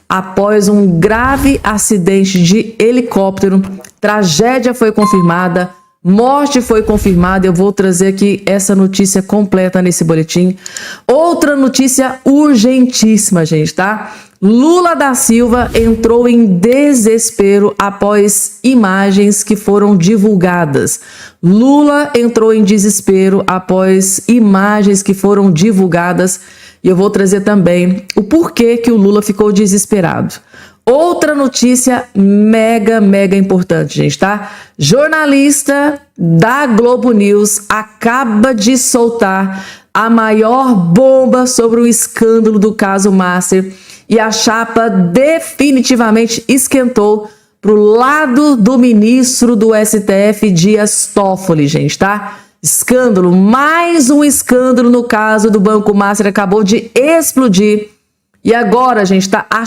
após um grave acidente de helicóptero. Tragédia foi confirmada, morte foi confirmada. Eu vou trazer aqui essa notícia completa nesse boletim. Outra notícia urgentíssima, gente, tá? Lula da Silva entrou em desespero após imagens que foram divulgadas. Lula entrou em desespero após imagens que foram divulgadas. E eu vou trazer também o porquê que o Lula ficou desesperado. Outra notícia mega importante, gente, tá? Jornalista da Globo News acaba de soltar a maior bomba sobre o escândalo do caso Master. E a chapa definitivamente esquentou pro lado do ministro do STF, Dias Toffoli, gente, tá? Escândalo, mais um escândalo no caso do Banco Master acabou de explodir. E agora, gente, tá? A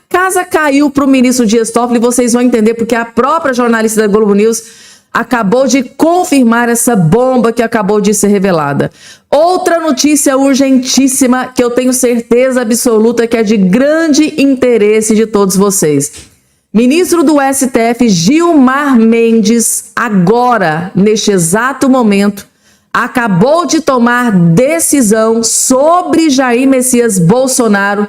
casa caiu pro ministro Dias Toffoli, vocês vão entender porque a própria jornalista da Globo News acabou de confirmar essa bomba que acabou de ser revelada. Outra notícia urgentíssima que eu tenho certeza absoluta que é de grande interesse de todos vocês. Ministro do STF, Gilmar Mendes, agora, neste exato momento, acabou de tomar decisão sobre Jair Messias Bolsonaro,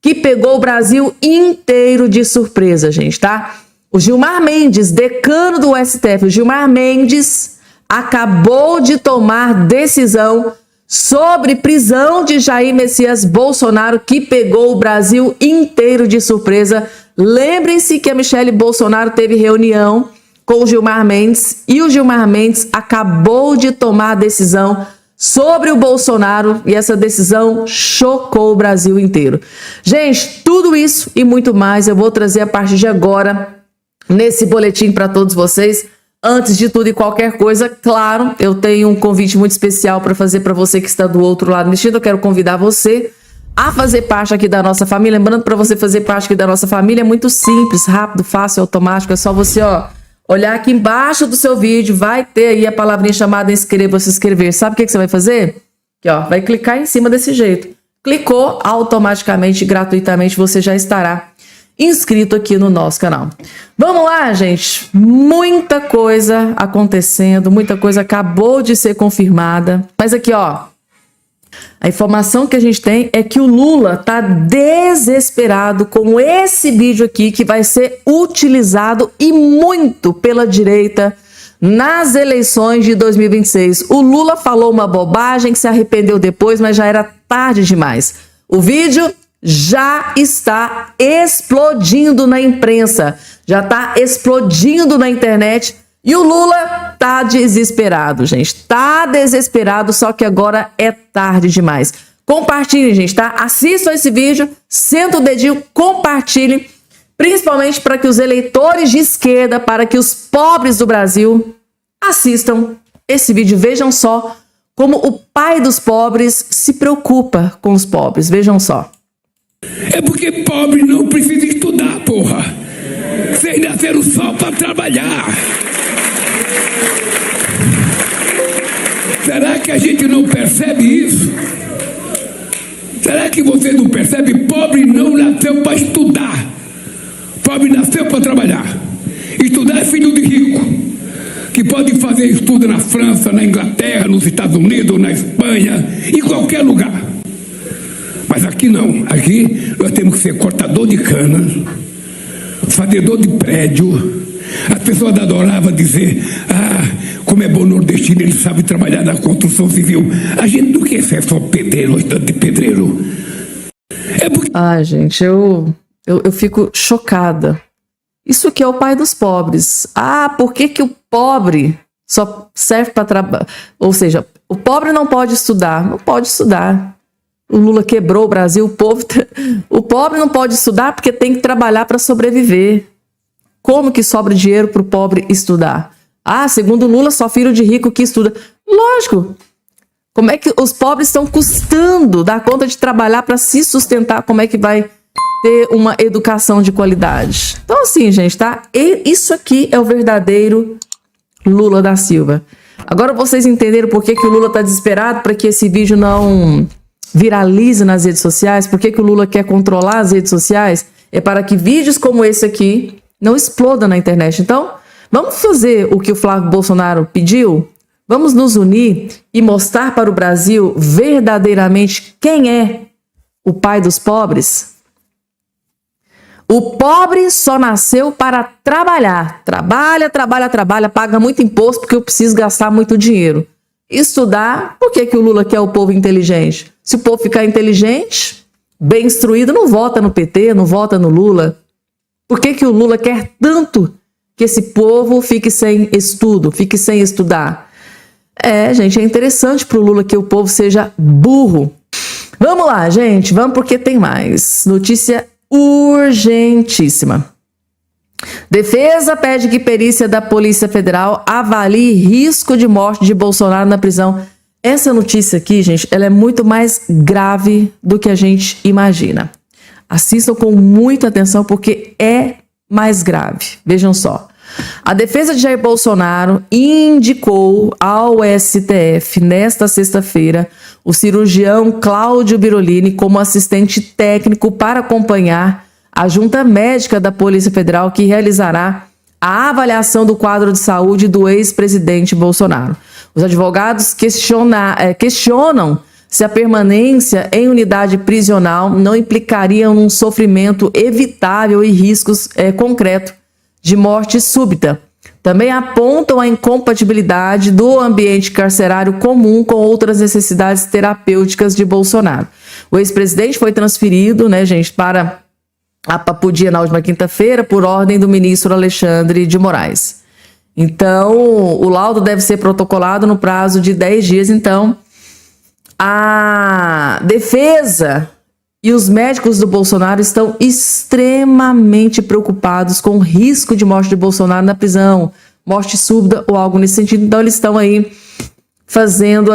que pegou o Brasil inteiro de surpresa, gente, tá? O Gilmar Mendes, decano do STF, o Gilmar Mendes acabou de tomar decisão sobre prisão de Jair Messias Bolsonaro, que pegou o Brasil inteiro de surpresa. Lembrem-se que a Michelle Bolsonaro teve reunião com o Gilmar Mendes e o Gilmar Mendes acabou de tomar a decisão sobre o Bolsonaro e essa decisão chocou o Brasil inteiro. Gente, tudo isso e muito mais eu vou trazer a partir de agora nesse boletim para todos vocês. Antes de tudo e qualquer coisa, claro, eu tenho um convite muito especial para fazer para você que está do outro lado assistindo. Eu quero convidar você a fazer parte aqui da nossa família. Lembrando, para você fazer parte aqui da nossa família é muito simples, rápido, fácil, automático. É só você, olhar aqui embaixo do seu vídeo, vai ter aí a palavrinha chamada inscreva, se inscrever. Sabe o que você vai fazer? Aqui, vai clicar em cima desse jeito. Clicou, automaticamente, gratuitamente, você já estará inscrito aqui no nosso canal. Vamos lá, gente. Muita coisa acontecendo, muita coisa acabou de ser confirmada. Mas aqui, a informação que a gente tem é que o Lula tá desesperado com esse vídeo aqui que vai ser utilizado e muito pela direita nas eleições de 2026. O Lula falou uma bobagem que se arrependeu depois, mas já era tarde demais. O vídeo já está explodindo na imprensa, já está explodindo na internet e o Lula tá desesperado, gente. Tá desesperado, só que agora é tarde demais. Compartilhem, gente, tá? Assistam esse vídeo, senta o dedinho, compartilhem, principalmente para que os eleitores de esquerda, para que os pobres do Brasil assistam esse vídeo. Vejam só como o pai dos pobres se preocupa com os pobres. Vejam só. É porque pobre não precisa estudar, porra. Vocês nasceram só para trabalhar. Será que a gente não percebe isso? Será que você não percebe? Pobre não nasceu para estudar. Pobre nasceu para trabalhar. Estudar é filho de rico, que pode fazer estudo na França, na Inglaterra, nos Estados Unidos, na Espanha, em qualquer lugar. Mas aqui não. Aqui nós temos que ser cortador de cana, fazedor de prédio. As pessoas adoravam dizer, como é bom nordestino, ele sabe trabalhar na construção civil. A gente não quer ser só pedreiro, estudante de pedreiro. É porque... gente, eu fico chocada. Isso que é o pai dos pobres. Por que que o pobre só serve para trabalhar? Ou seja, o pobre não pode estudar. Não pode estudar. O Lula quebrou o Brasil. O pobre não pode estudar porque tem que trabalhar para sobreviver. Como que sobra dinheiro para o pobre estudar? Segundo o Lula, só filho de rico que estuda. Lógico. Como é que os pobres estão custando dar conta de trabalhar para se sustentar? Como é que vai ter uma educação de qualidade? Então assim, gente, tá? Isso aqui é o verdadeiro Lula da Silva. Agora vocês entenderam por que que o Lula tá desesperado para que esse vídeo não viralize nas redes sociais. Por que o Lula quer controlar as redes sociais? É para que vídeos como esse aqui não explodam na internet. Então, vamos fazer o que o Flávio Bolsonaro pediu? Vamos nos unir e mostrar para o Brasil verdadeiramente quem é o pai dos pobres? O pobre só nasceu para trabalhar. Trabalha, trabalha, trabalha, paga muito imposto porque eu preciso gastar muito dinheiro. Estudar, por que o Lula quer o povo inteligente? Se o povo ficar inteligente, bem instruído, não vota no PT, não vota no Lula. Por que o Lula quer tanto que esse povo fique sem estudo, fique sem estudar? Gente, é interessante para o Lula que o povo seja burro. Vamos lá, gente, vamos porque tem mais. Notícia urgentíssima. Defesa pede que perícia da Polícia Federal avalie risco de morte de Bolsonaro na prisão. Essa notícia aqui, gente, ela é muito mais grave do que a gente imagina. Assistam com muita atenção porque é mais grave. Vejam só. A defesa de Jair Bolsonaro indicou ao STF, nesta sexta-feira, o cirurgião Cláudio Birolini como assistente técnico para acompanhar a junta médica da Polícia Federal que realizará a avaliação do quadro de saúde do ex-presidente Bolsonaro. Os advogados questionam se a permanência em unidade prisional não implicaria num sofrimento evitável e riscos concretos de morte súbita. Também apontam a incompatibilidade do ambiente carcerário comum com outras necessidades terapêuticas de Bolsonaro. O ex-presidente foi transferido, para a Papudia na última quinta-feira por ordem do ministro Alexandre de Moraes. Então, o laudo deve ser protocolado no prazo de 10 dias. Então, a defesa e os médicos do Bolsonaro estão extremamente preocupados com o risco de morte de Bolsonaro na prisão, morte súbita ou algo nesse sentido. Então, eles estão aí fazendo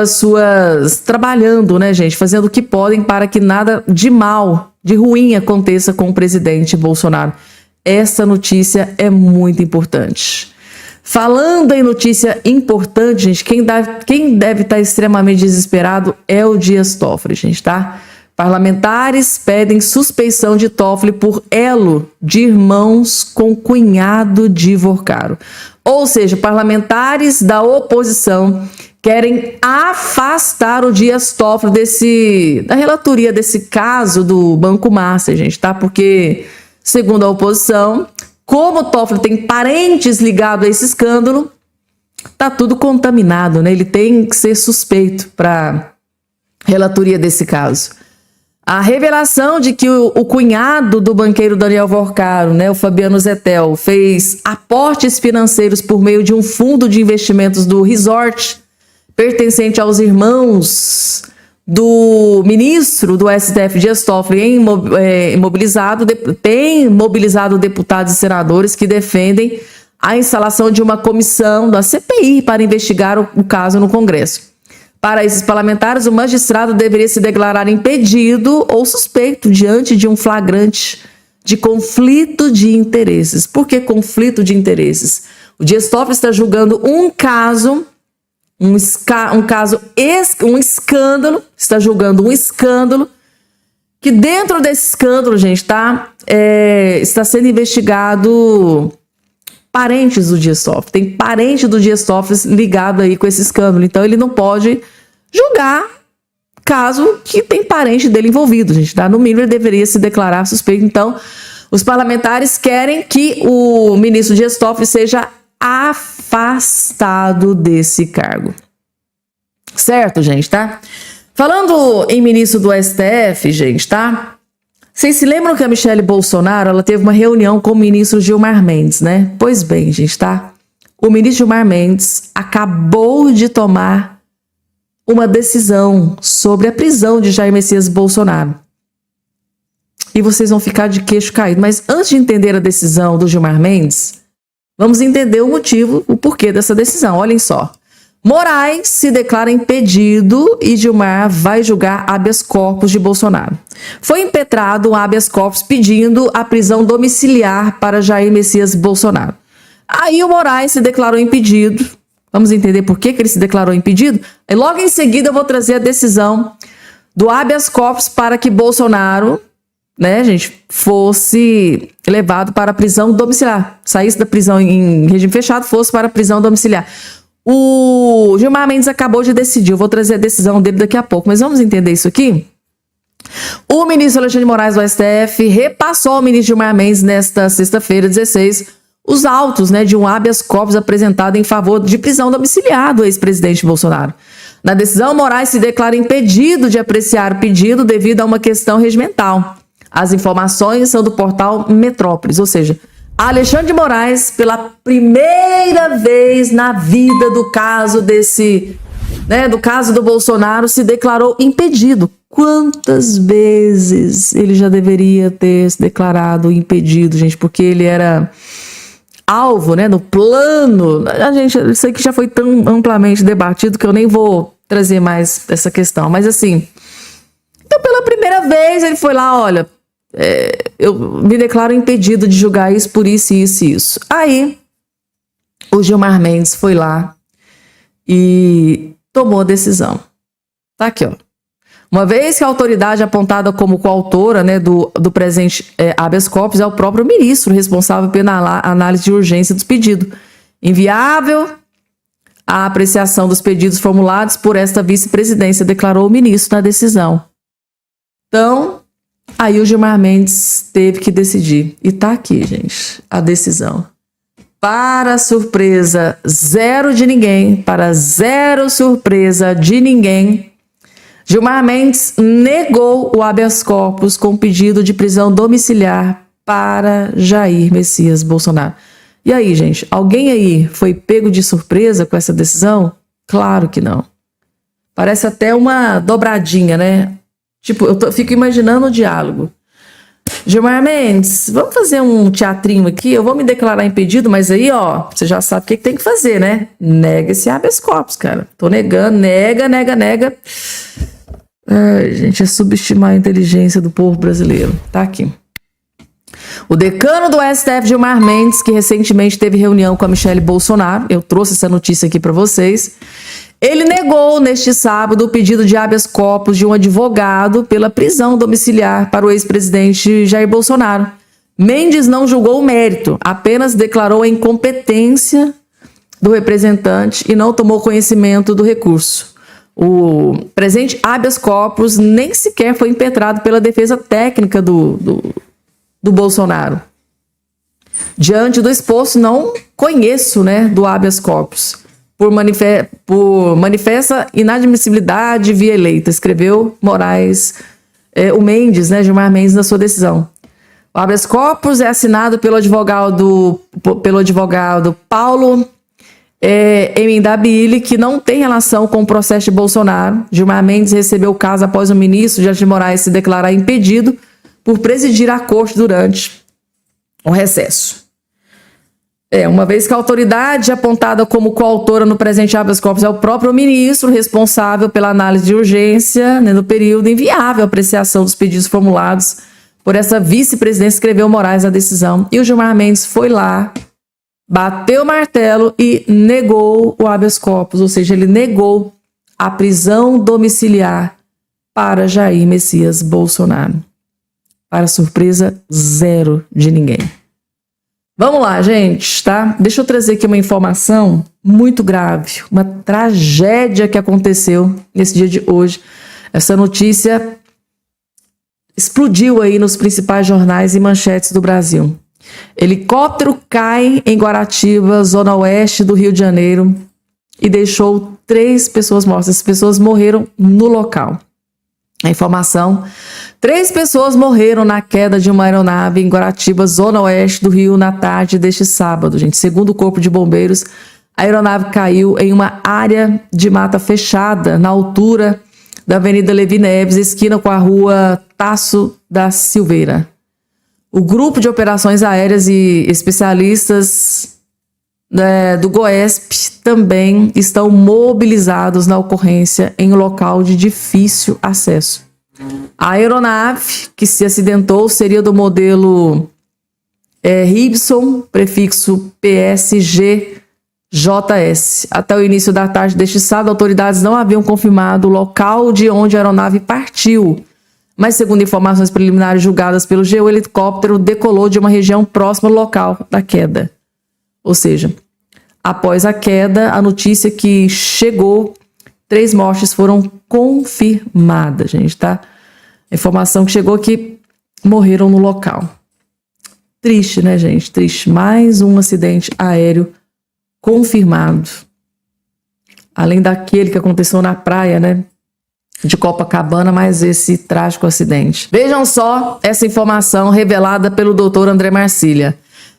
trabalhando, fazendo o que podem para que nada de mal, de ruim aconteça com o presidente Bolsonaro. Essa notícia é muito importante. Falando em notícia importante, gente, quem deve estar extremamente desesperado é o Dias Toffoli, gente, tá? Parlamentares pedem suspeição de Toffoli por elo de irmãos com cunhado de Vorcaro. Ou seja, parlamentares da oposição querem afastar o Dias Toffoli da relatoria desse caso do Banco Master, gente, tá? Porque, segundo a oposição, como o Toffoli tem parentes ligados a esse escândalo, tá tudo contaminado, Ele tem que ser suspeito para relatoria desse caso. A revelação de que o cunhado do banqueiro Daniel Vorcaro, o Fabiano Zettel, fez aportes financeiros por meio de um fundo de investimentos do resort pertencente aos irmãos do ministro do STF, Dias Toffoli, tem mobilizado deputados e senadores que defendem a instalação de uma comissão da CPI para investigar o caso no Congresso. Para esses parlamentares, o magistrado deveria se declarar impedido ou suspeito diante de um flagrante de conflito de interesses. Por que conflito de interesses? O Dias Toffoli está julgando um escândalo, está julgando um escândalo, que dentro desse escândalo, gente, está sendo investigado parentes do Dias Toffoli. Tem parente do Dias Toffoli ligado aí com esse escândalo. Então, ele não pode julgar caso que tem parente dele envolvido, gente, tá? No mínimo, ele deveria se declarar suspeito. Então, os parlamentares querem que o ministro Dias Toffoli seja afastado desse cargo. Certo, gente, tá? Falando em ministro do STF, gente, tá? Vocês se lembram que a Michele Bolsonaro, ela teve uma reunião com o ministro Gilmar Mendes, Pois bem, gente, tá? O ministro Gilmar Mendes acabou de tomar uma decisão sobre a prisão de Jair Messias Bolsonaro. E vocês vão ficar de queixo caído. Mas antes de entender a decisão do Gilmar Mendes, vamos entender o motivo, o porquê dessa decisão. Olhem só. Moraes se declara impedido e Gilmar vai julgar habeas corpus de Bolsonaro. Foi impetrado um habeas corpus pedindo a prisão domiciliar para Jair Messias Bolsonaro. Aí o Moraes se declarou impedido. Vamos entender por que ele se declarou impedido? E logo em seguida eu vou trazer a decisão do habeas corpus para que Bolsonaro, né, gente, fosse levado para a prisão domiciliar. Saísse da prisão em regime fechado, fosse para a prisão domiciliar. O Gilmar Mendes acabou de decidir, eu vou trazer a decisão dele daqui a pouco, mas vamos entender isso aqui? O ministro Alexandre de Moraes do STF repassou ao ministro Gilmar Mendes nesta sexta-feira, 16, os autos, né, de um habeas corpus apresentado em favor de prisão domiciliar do ex-presidente Bolsonaro. Na decisão, Moraes se declara impedido de apreciar o pedido devido a uma questão regimental. As informações são do portal Metrópolis, ou seja, Alexandre de Moraes, pela primeira vez na vida do caso do caso do Bolsonaro, se declarou impedido. Quantas vezes ele já deveria ter se declarado impedido, gente? Porque ele era alvo, né, no plano. Isso aqui já foi tão amplamente debatido que eu nem vou trazer mais essa questão. Mas assim, então pela primeira vez ele foi lá, olha, eu me declaro impedido de julgar isso por isso, isso e isso. Aí o Gilmar Mendes foi lá e tomou a decisão. Tá aqui, ó. Uma vez que a autoridade apontada como coautora, né, do presente habeas corpus é o próprio ministro responsável pela análise de urgência dos pedidos. Inviável a apreciação dos pedidos formulados por esta vice-presidência, declarou o ministro na decisão. Então, aí o Gilmar Mendes teve que decidir. E tá aqui, gente, a decisão. Para surpresa zero de ninguém, para zero surpresa de ninguém, Gilmar Mendes negou o habeas corpus com pedido de prisão domiciliar para Jair Messias Bolsonaro. E aí, gente, alguém aí foi pego de surpresa com essa decisão? Claro que não. Parece até uma dobradinha, né? Tipo, eu fico imaginando o diálogo. Gilmar Mendes, vamos fazer um teatrinho aqui? Eu vou me declarar impedido, mas aí, ó, você já sabe o que tem que fazer, né? Nega esse habeas corpus, cara. Tô negando, nega. Ai, gente, é subestimar a inteligência do povo brasileiro. Tá aqui. O decano do STF, Gilmar Mendes, que recentemente teve reunião com a Michele Bolsonaro, eu trouxe essa notícia aqui para vocês, ele negou neste sábado o pedido de habeas corpus de um advogado pela prisão domiciliar para o ex-presidente Jair Bolsonaro. Mendes não julgou o mérito, apenas declarou a incompetência do representante e não tomou conhecimento do recurso. O presente habeas corpus nem sequer foi impetrado pela defesa técnica do Bolsonaro. Diante do exposto, não conheço, né, do habeas corpus. Por manifesta inadmissibilidade via eleita, escreveu Moraes, o Mendes, né, Gilmar Mendes, na sua decisão. O habeas corpus é assinado pelo advogado Paulo Emendabili, que não tem relação com o processo de Bolsonaro. Gilmar Mendes recebeu o caso após o ministro Alexandre de Moraes se declarar impedido por presidir a corte durante o recesso. Uma vez que a autoridade apontada como coautora no presente habeas corpus é o próprio ministro responsável pela análise de urgência, né, no período inviável a apreciação dos pedidos formulados por essa vice-presidência, escreveu Moraes na decisão. E o Gilmar Mendes foi lá, bateu o martelo e negou o habeas corpus, ou seja, ele negou a prisão domiciliar para Jair Messias Bolsonaro. Para surpresa zero de ninguém. Vamos lá, gente, tá? Deixa eu trazer aqui uma informação muito grave, uma tragédia que aconteceu nesse dia de hoje. Essa notícia explodiu aí nos principais jornais e manchetes do Brasil. Helicóptero cai em Guaratiba, zona oeste do Rio de Janeiro, e deixou 3 pessoas mortas. As pessoas morreram no local. A informação: 3 pessoas morreram na queda de uma aeronave em Guaratiba, zona oeste do Rio, na tarde deste sábado, gente. Segundo o Corpo de Bombeiros, a aeronave caiu em uma área de mata fechada, na altura da Avenida Levi Neves, esquina com a rua Tasso da Silveira. O Grupo de Operações Aéreas e especialistas do GOESP também estão mobilizados na ocorrência em um local de difícil acesso. A aeronave que se acidentou seria do modelo Ribson, prefixo PSG JS. Até o início da tarde deste sábado, autoridades não haviam confirmado o local de onde a aeronave partiu. Mas, segundo informações preliminares julgadas pelo G, o helicóptero decolou de uma região próxima ao local da queda. Ou seja, após a queda, a notícia que chegou, 3 mortes foram confirmadas, gente, tá? A informação que chegou que morreram no local. Triste, né, gente? Triste. Mais um acidente aéreo confirmado. Além daquele que aconteceu na praia, né, de Copacabana, mais esse trágico acidente. Vejam só essa informação revelada pelo doutor André Marcília.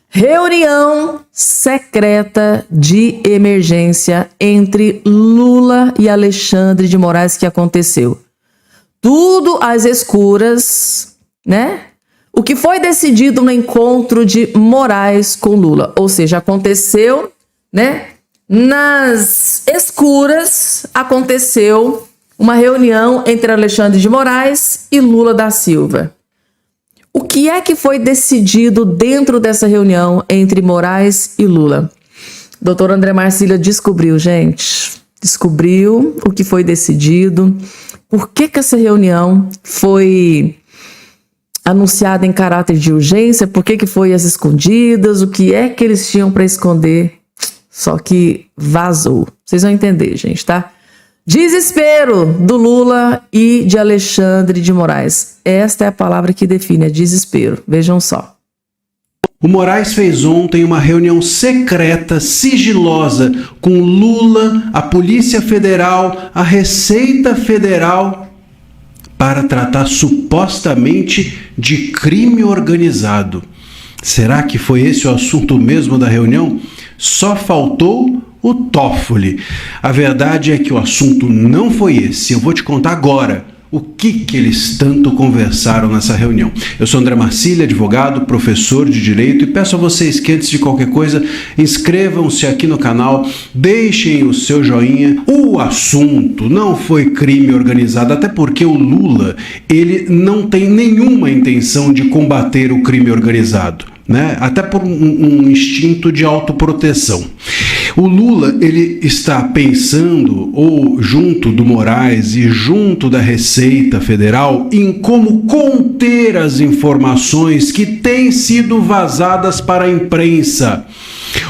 Reunião secreta de emergência entre Lula e Alexandre de Moraes que aconteceu. Tudo às escuras, né? O que foi decidido no encontro de Moraes com Lula, ou seja, aconteceu, né? Nas escuras aconteceu uma reunião entre Alexandre de Moraes e Lula da Silva. O que é que foi decidido dentro dessa reunião entre Moraes e Lula? Doutor André Marcília descobriu, gente. Descobriu o que foi decidido. Por que essa reunião foi anunciada em caráter de urgência? Por que foi às escondidas? O que é que eles tinham para esconder? Só que vazou. Vocês vão entender, gente, tá? Desespero do Lula e de Alexandre de Moraes. Esta é a palavra que define, é desespero. Vejam só. O Moraes fez ontem uma reunião secreta, sigilosa, com Lula, a Polícia Federal, a Receita Federal, para tratar supostamente de crime organizado. Será que foi esse o assunto mesmo da reunião? Só faltou o Toffoli. A verdade é que o assunto não foi esse. Eu vou te contar agora o que eles tanto conversaram nessa reunião. Eu sou André Marcília, advogado, professor de Direito, e peço a vocês que, antes de qualquer coisa, inscrevam-se aqui no canal, deixem o seu joinha. O assunto não foi crime organizado, até porque o Lula, ele não tem nenhuma intenção de combater o crime organizado, né? Até por um instinto de autoproteção. O Lula, ele está pensando, ou junto do Moraes e junto da Receita Federal, em como conter as informações que têm sido vazadas para a imprensa.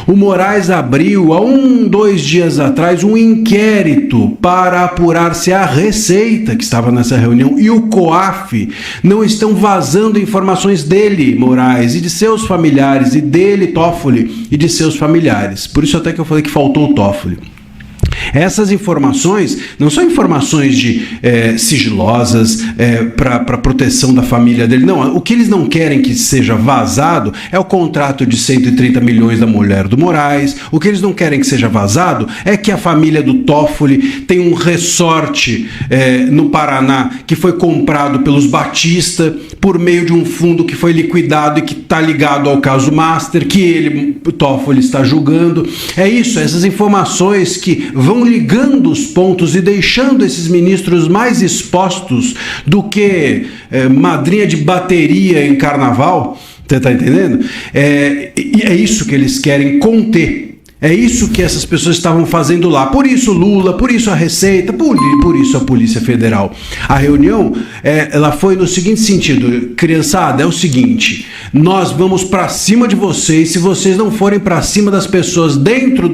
O Moraes abriu, há 2 dias atrás, um inquérito para apurar se a Receita, que estava nessa reunião, e o COAF não estão vazando informações dele, Moraes, e de seus familiares, e dele, Toffoli, e de seus familiares. Por isso até que eu falei que faltou o Toffoli. Essas informações não são informações sigilosas para proteção da família dele. Não, o que eles não querem que seja vazado é o contrato de 130 milhões da mulher do Moraes. O que eles não querem que seja vazado é que a família do Toffoli tem um resort no Paraná que foi comprado pelos Batista por meio de um fundo que foi liquidado e que está ligado ao caso Master, que ele, o Toffoli, está julgando. É isso, essas informações que vão ligando os pontos e deixando esses ministros mais expostos do que madrinha de bateria em carnaval. Você está entendendo? E é isso que eles querem conter. É isso que essas pessoas estavam fazendo lá. Por isso Lula, por isso a Receita, por isso a Polícia Federal. A reunião, ela foi no seguinte sentido: criançada, é o seguinte, nós vamos para cima de vocês se vocês não forem para cima das pessoas dentro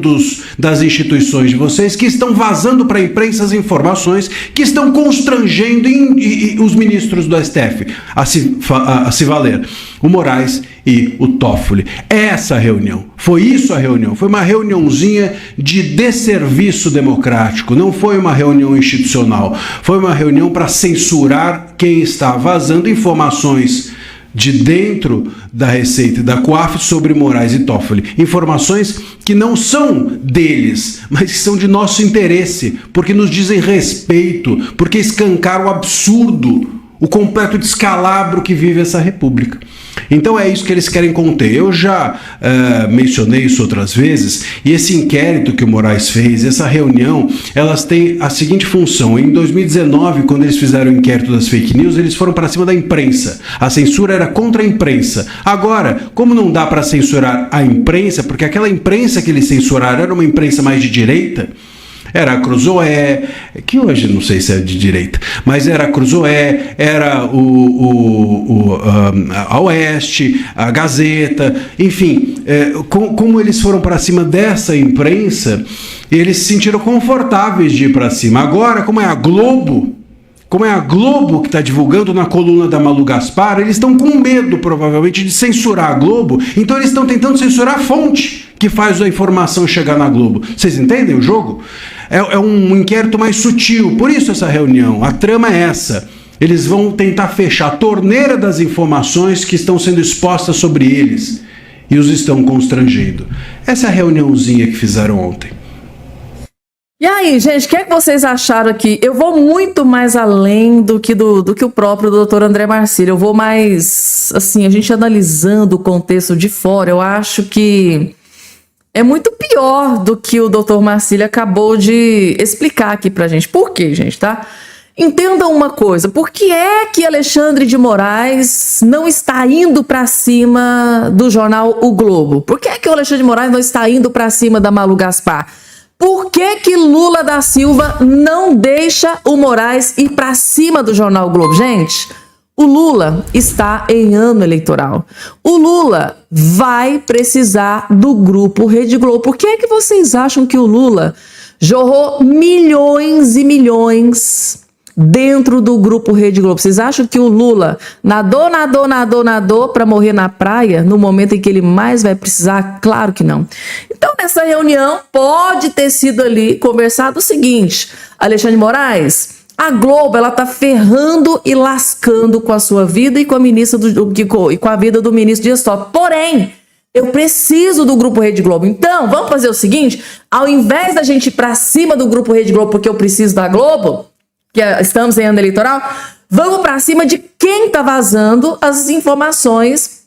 das instituições de vocês que estão vazando para a imprensa as informações que estão constrangendo os ministros do STF a se valer. O Moraes e o Toffoli. Essa reunião, foi isso a reunião, foi uma reuniãozinha de desserviço democrático, não foi uma reunião institucional, foi uma reunião para censurar quem está vazando informações de dentro da Receita e da COAF sobre Moraes e Toffoli. Informações que não são deles, mas que são de nosso interesse, porque nos dizem respeito, porque escancaram o completo descalabro que vive essa república. Então é isso que eles querem conter. Eu já mencionei isso outras vezes, e esse inquérito que o Moraes fez, essa reunião, elas têm a seguinte função. Em 2019, quando eles fizeram o inquérito das fake news, eles foram para cima da imprensa. A censura era contra a imprensa. Agora, como não dá para censurar a imprensa, porque aquela imprensa que eles censuraram era uma imprensa mais de direita, era a Cruzoé, que hoje não sei se é de direita, mas era a Cruzoé, era a Oeste, a Gazeta, enfim, como eles foram para cima dessa imprensa, eles se sentiram confortáveis de ir para cima. Agora, como é a Globo que está divulgando na coluna da Malu Gaspar, eles estão com medo, provavelmente, de censurar a Globo, então eles estão tentando censurar a fonte que faz a informação chegar na Globo. Vocês entendem o jogo? É um inquérito mais sutil, por isso essa reunião. A trama é essa. Eles vão tentar fechar a torneira das informações que estão sendo expostas sobre eles e os estão constrangendo. Essa é a reuniãozinha que fizeram ontem. E aí, gente, o que é que vocês acharam aqui? Eu vou muito mais além do que o próprio doutor André Marcílio. Eu vou mais, assim, a gente analisando o contexto de fora, eu acho que é muito pior do que o doutor Marcílio acabou de explicar aqui pra gente. Por quê, gente, tá? Entendam uma coisa, por que é que Alexandre de Moraes não está indo pra cima do jornal O Globo? Por que é que o Alexandre de Moraes não está indo pra cima da Malu Gaspar? Por que que Lula da Silva não deixa o Moraes ir pra cima do jornal O Globo? Gente, o Lula está em ano eleitoral. O Lula vai precisar do grupo Rede Globo. Por que é que vocês acham que o Lula jorrou milhões e milhões dentro do grupo Rede Globo? Vocês acham que o Lula nadou para morrer na praia no momento em que ele mais vai precisar? Claro que não. Então, nessa reunião, pode ter sido ali conversado o seguinte: Alexandre de Moraes, a Globo, ela tá ferrando e lascando com a sua vida e com a e com a vida do ministro Dias Toffoli. Porém, eu preciso do Grupo Rede Globo. Então, vamos fazer o seguinte: ao invés da gente ir pra cima do Grupo Rede Globo porque eu preciso da Globo, que estamos em ano eleitoral, vamos pra cima de quem tá vazando as informações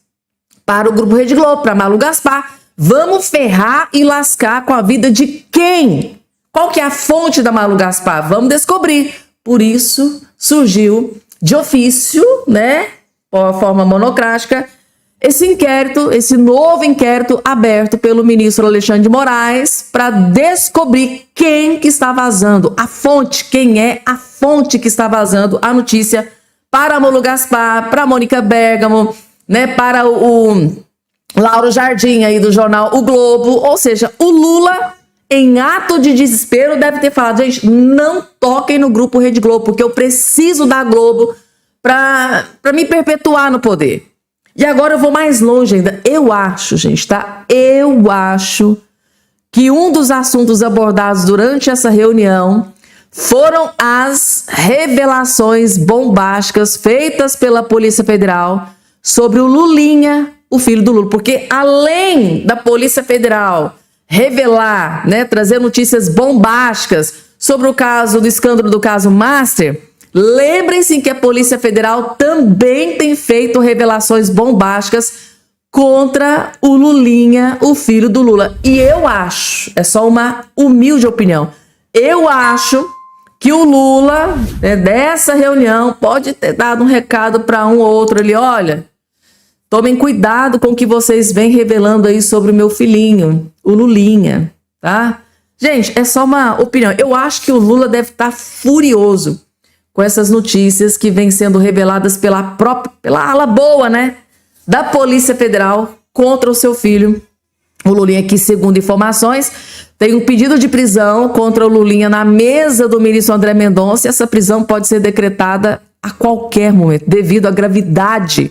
para o Grupo Rede Globo, para Malu Gaspar. Vamos ferrar e lascar com a vida de quem? Qual que é a fonte da Malu Gaspar? Vamos descobrir. Por isso, surgiu de ofício, né, de forma monocrática, esse inquérito, esse novo inquérito aberto pelo ministro Alexandre de Moraes para descobrir quem que está vazando, a fonte, quem é a fonte que está vazando a notícia para a Malu Gaspar, para a Mônica Bergamo, né, para o Lauro Jardim aí do jornal O Globo. Ou seja, o Lula, em ato de desespero, deve ter falado: gente, não toquem no Grupo Rede Globo, porque eu preciso da Globo para me perpetuar no poder. E agora eu vou mais longe ainda. Eu acho, gente, tá? Eu acho que um dos assuntos abordados durante essa reunião foram as revelações bombásticas feitas pela Polícia Federal sobre o Lulinha, o filho do Lula. Porque além da Polícia Federal revelar, né, trazer notícias bombásticas sobre o caso do escândalo do caso Master, lembrem-se que a Polícia Federal também tem feito revelações bombásticas contra o Lulinha, o filho do Lula. E eu acho, é só uma humilde opinião, eu acho que o Lula, né, dessa reunião, pode ter dado um recado para um ou outro ali: olha, tomem cuidado com o que vocês vêm revelando aí sobre o meu filhinho, o Lulinha, tá? Gente, é só uma opinião. Eu acho que o Lula deve estar furioso com essas notícias que vêm sendo reveladas pela ala boa, né, da Polícia Federal contra o seu filho, o Lulinha, que, segundo informações, tem um pedido de prisão contra o Lulinha na mesa do ministro André Mendonça, e essa prisão pode ser decretada a qualquer momento, devido à gravidade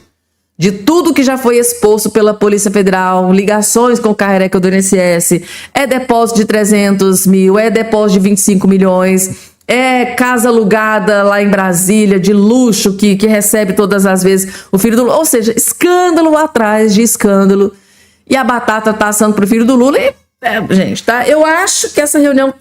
de tudo que já foi exposto pela Polícia Federal, ligações com o Carreca do INSS, é depósito de 300 mil, é depósito de 25 milhões, é casa alugada lá em Brasília, de luxo, que recebe todas as vezes o filho do Lula. Ou seja, escândalo atrás de escândalo. E a batata tá assando pro filho do Lula. E, gente, tá? Eu acho que essa reunião...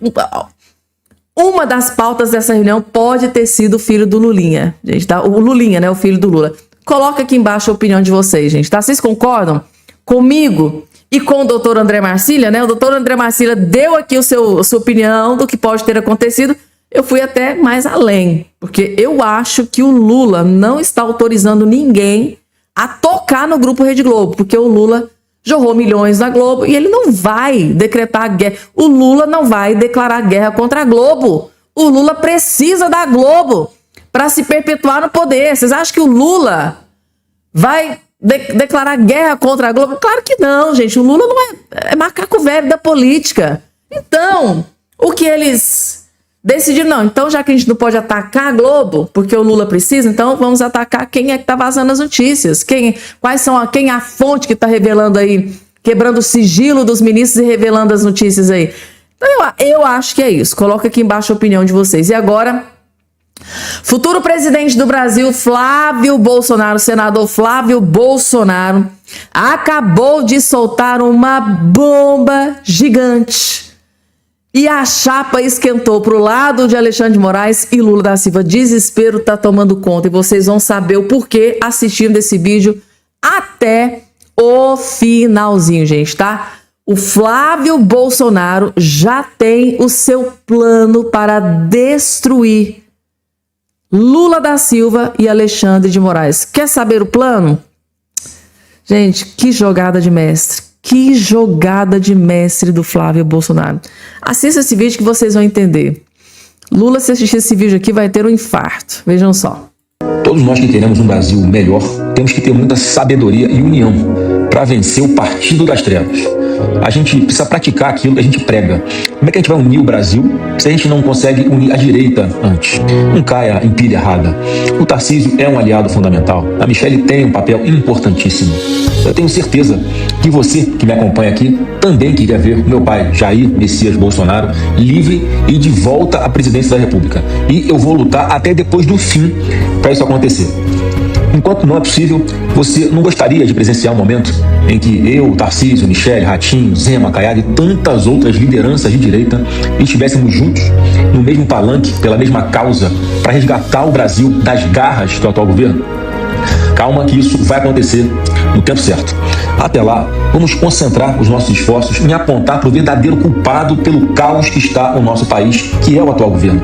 Uma das pautas dessa reunião pode ter sido o filho do Lulinha. Gente, tá? O Lulinha, né? O filho do Lula. Coloca aqui embaixo a opinião de vocês, gente, tá? Vocês concordam comigo e com o doutor André Marcília, né? O doutor André Marcília deu aqui a sua opinião do que pode ter acontecido. Eu fui até mais além, porque eu acho que o Lula não está autorizando ninguém a tocar no Grupo Rede Globo, porque o Lula jorrou milhões na Globo e ele não vai decretar guerra. O Lula não vai declarar guerra contra a Globo. O Lula precisa da Globo para se perpetuar no poder. Vocês acham que o Lula vai declarar guerra contra a Globo? Claro que não, gente. O Lula não é macaco velho da política. Então, o que eles decidiram, não, então já que a gente não pode atacar a Globo, porque o Lula precisa, então vamos atacar quem é que tá vazando as notícias, quem é a fonte que tá revelando aí, quebrando o sigilo dos ministros e revelando as notícias aí. Então eu acho que é isso, coloca aqui embaixo a opinião de vocês. E agora, futuro presidente do Brasil, Flávio Bolsonaro, senador Flávio Bolsonaro, acabou de soltar uma bomba gigante. E a chapa esquentou pro lado de Alexandre de Moraes e Lula da Silva. Desespero tá tomando conta. E vocês vão saber o porquê assistindo esse vídeo até o finalzinho, gente, tá? O Flávio Bolsonaro já tem o seu plano para destruir Lula da Silva e Alexandre de Moraes. Quer saber o plano? Gente, que jogada de mestre. Que jogada de mestre do Flávio Bolsonaro. Assista esse vídeo que vocês vão entender. Lula, se assistir esse vídeo aqui, vai ter um infarto. Vejam só. Todos nós que queremos um Brasil melhor, temos que ter muita sabedoria e união para vencer o partido das trevas. A gente precisa praticar aquilo que a gente prega. Como é que a gente vai unir o Brasil se a gente não consegue unir a direita antes? Não caia em pilha errada. O Tarcísio é um aliado fundamental. A Michelle tem um papel importantíssimo. Eu tenho certeza que você que me acompanha aqui também queria ver o meu pai, Jair Messias Bolsonaro, livre e de volta à presidência da República. E eu vou lutar até depois do fim para isso acontecer. Enquanto não é possível, você não gostaria de presenciar um momento em que eu, Tarcísio, Michele, Ratinho, Zema, Caiado e tantas outras lideranças de direita estivéssemos juntos no mesmo palanque, pela mesma causa, para resgatar o Brasil das garras do atual governo? Calma que isso vai acontecer no tempo certo. Até lá, vamos concentrar os nossos esforços em apontar para o verdadeiro culpado pelo caos que está o nosso país, que é o atual governo.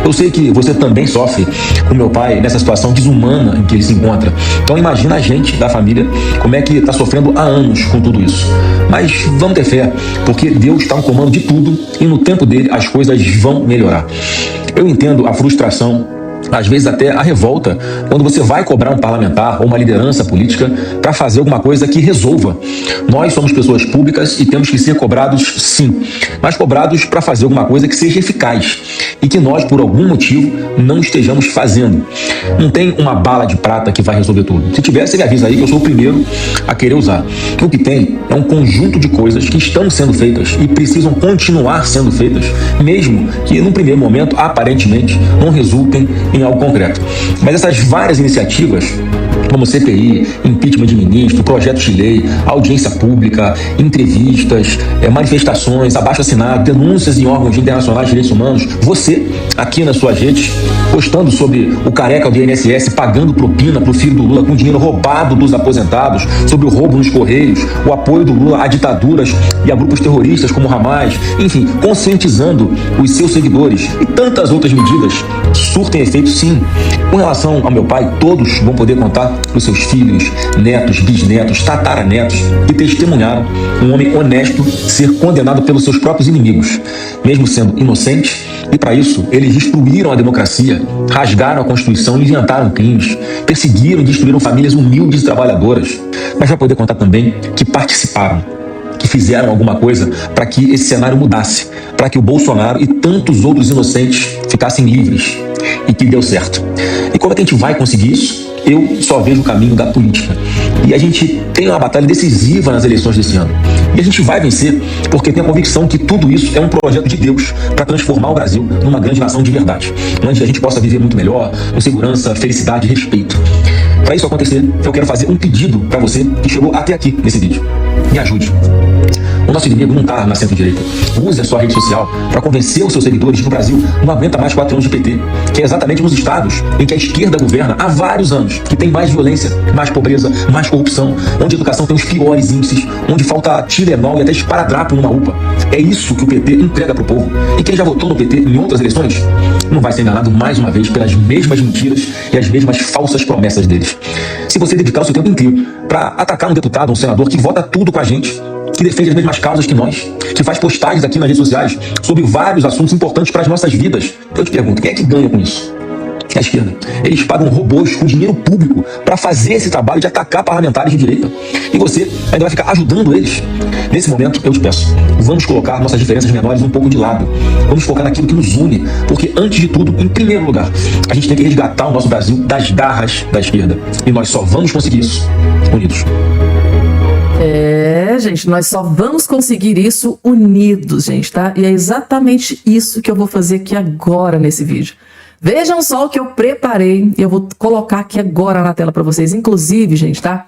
Eu sei que você também sofre com meu pai nessa situação desumana em que ele se encontra. Então imagina a gente da família como é que está sofrendo há anos com tudo isso. Mas vamos ter fé, porque Deus está no comando de tudo e no tempo dele as coisas vão melhorar. Eu entendo a frustração, às vezes até a revolta, quando você vai cobrar um parlamentar ou uma liderança política para fazer alguma coisa que resolva. Nós somos pessoas públicas e temos que ser cobrados, sim, mas cobrados para fazer alguma coisa que seja eficaz e que nós, por algum motivo, não estejamos fazendo. Não tem uma bala de prata que vai resolver tudo. Se tiver, você me avisa aí que eu sou o primeiro a querer usar. O que tem é um conjunto de coisas que estão sendo feitas e precisam continuar sendo feitas, mesmo que, num primeiro momento, aparentemente, não resultem em algo concreto. Mas essas várias iniciativas, como CPI, impeachment de ministro, projetos de lei, audiência pública, entrevistas, manifestações, abaixo-assinado, denúncias em órgãos internacionais de direitos humanos, você, aqui nas suas redes, postando sobre o careca do INSS pagando propina para o filho do Lula com dinheiro roubado dos aposentados, sobre o roubo nos Correios, o apoio do Lula a ditaduras e a grupos terroristas como o Hamas, enfim, conscientizando os seus seguidores e tantas outras medidas surtem efeito, sim. Com relação ao meu pai, todos vão poder contar para os seus filhos, netos, bisnetos, tataranetos que testemunharam um homem honesto ser condenado pelos seus próprios inimigos, mesmo sendo inocente, e para isso eles destruíram a democracia, rasgaram a Constituição, inventaram crimes, perseguiram e destruíram famílias humildes e trabalhadoras, mas vai poder contar também que participaram, que fizeram alguma coisa para que esse cenário mudasse, para que o Bolsonaro e tantos outros inocentes ficassem livres, e que deu certo. E como é que a gente vai conseguir isso? Eu só vejo o caminho da política. E a gente tem uma batalha decisiva nas eleições desse ano. E a gente vai vencer porque tem a convicção que tudo isso é um projeto de Deus para transformar o Brasil numa grande nação de verdade, onde a gente possa viver muito melhor, com segurança, felicidade e respeito. Para isso acontecer, eu quero fazer um pedido para você que chegou até aqui nesse vídeo. Me ajude. O nosso inimigo não está na centro-direita. Use a sua rede social para convencer os seus seguidores que o Brasil não aguenta mais 4 anos de PT, que é exatamente nos estados em que a esquerda governa há vários anos, que tem mais violência, mais pobreza, mais corrupção, onde a educação tem os piores índices, onde falta Tilenol e até esparadrapo numa UPA. É isso que o PT entrega para o povo. E quem já votou no PT em outras eleições não vai ser enganado mais uma vez pelas mesmas mentiras e as mesmas falsas promessas deles. Se você dedicar o seu tempo inteiro para atacar um deputado, um senador que vota tudo com a gente, que defende as mesmas causas que nós, que faz postagens aqui nas redes sociais sobre vários assuntos importantes para as nossas vidas, eu te pergunto, quem é que ganha com isso? É a esquerda. Eles pagam robôs com dinheiro público para fazer esse trabalho de atacar parlamentares de direita. E você ainda vai ficar ajudando eles. Nesse momento, eu te peço, vamos colocar nossas diferenças menores um pouco de lado. Vamos focar naquilo que nos une. Porque, antes de tudo, em primeiro lugar, a gente tem que resgatar o nosso Brasil das garras da esquerda. E nós só vamos conseguir isso unidos. Gente, nós só vamos conseguir isso unidos, gente, tá? E é exatamente isso que eu vou fazer aqui agora nesse vídeo. Vejam só o que eu preparei e eu vou colocar aqui agora na tela para vocês. Inclusive, gente, tá?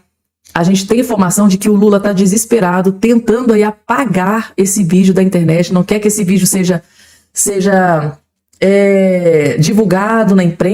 A gente tem informação de que o Lula tá desesperado, tentando aí apagar esse vídeo da internet. Não quer que esse vídeo seja divulgado na imprensa.